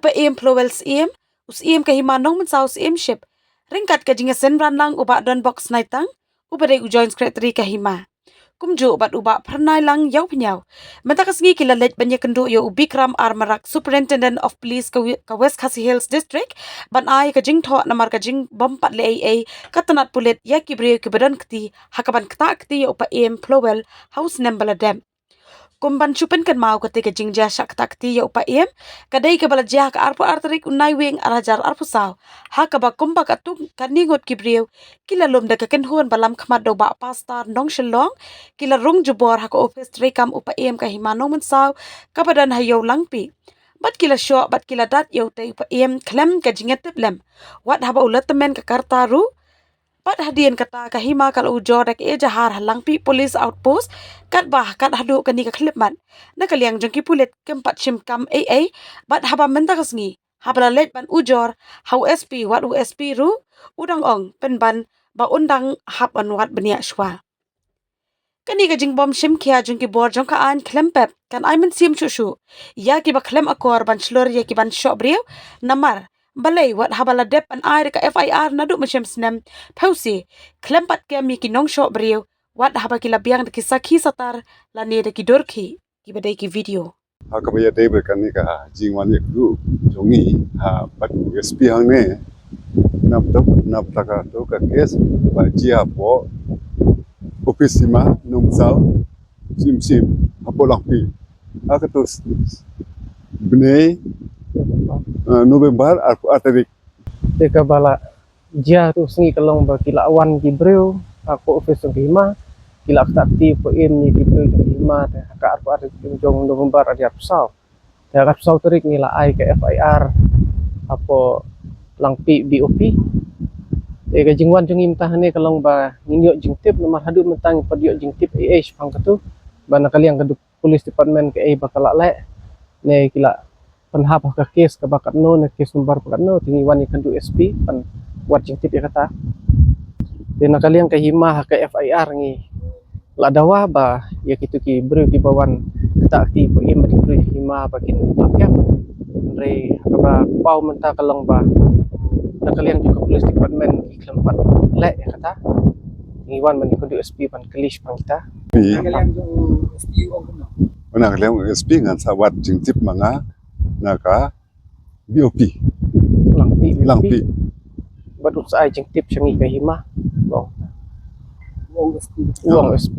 Paiem Phlowel siem usiem kahima nong mensau siem ship ringkat ka jinga sen ranlang uba don box naitang ubade ujoin secretary kahima kumju ubat uba pernai lang yau pinyau mentakas ngi kila let banya kendu yo ubikram armarak superintendent of police ka West Khasi Hills district ban ai ka jing tho namar ka jing bompat le ai katanat pulet ya kibre kibadan kti hakaban kta kti yo Paiem Phlowel house nembala dam kumban chupen kan mau ketika jingja syak takti ya Paiem kadai ke bala jah ka arpu arterik unai wing arajar arpu saw ha ka ba kumba ka tung kaningot kibriu kila lom da ka ken huan balam khmat do ba pastar nong shelong kila rung jubor ha ka office trekam Paiem ka himanong men saw ka badan hayo langpi bat kila Shoh bat kila dat yo te Paiem klem ka jinget lem wat haba ulat temen ka kartaru Pat hadian kata kahima kalau ujo dak e jahar halangpi police outpost kat bah kat hadu kani ka klipman na kaliang jengki pulit kempat shimkam bat haba menta kasngi habala let ban ujor hau SP wat USP ru udang ong penban ba undang hab an wat Bniah Shwa kani ka jingbom shim kia jengki bor jongka an klempep kan ai men sim shushu ya ki ba klem akor ban shlor ya ki ban Shoh brio namar balai wat habala dep an ai ka FIR nadu macam snem pausi klempat ke mi ki nong Shoh brio wat haba ki labiang de ki sakhi satar la ne de ki dorki ki badai ki video ha ka ya table kan ni ka jingwan ye du jongi ha pat SP hang ne nap taka to ka kes ba chia po office ma num sao sim apo lang pi ha ka to Bniah November arterik Teka bala dia tu sengi kalong ba kila awan ki breu aku office ng hima kila akti Paiem ni ki breu ng hima ka arpa ar jong November ada saw ya arp saw terik nila ai ke FIR apo langpi BOP teka jingwan jong imtah ni kalong ba ninyo jingtip nomor hadu mentang padio jingtip pang katu bana kaliang kadu police department ke bakala le ne kila penhap ka kes ka bakat no na kes number bakat no tingi wani kandu SP pan wat jingtip ya kata dina kaliang ka hima ka FIR ngi la dawa ba ya kitu ki bru ki bawan kata akti Paiem di bru hima bakin Iohkem re ka pau menta kalong ba na kaliang juga police department ki klempat le ya kata ngi wan man kandu SP pan kelish pang kita kalian tu SP ong kuno mana kalian SP ngan sawat jingtip manga naka BOP langpi badut sa ay jingtip siya ngi ka hima uang SP uang SP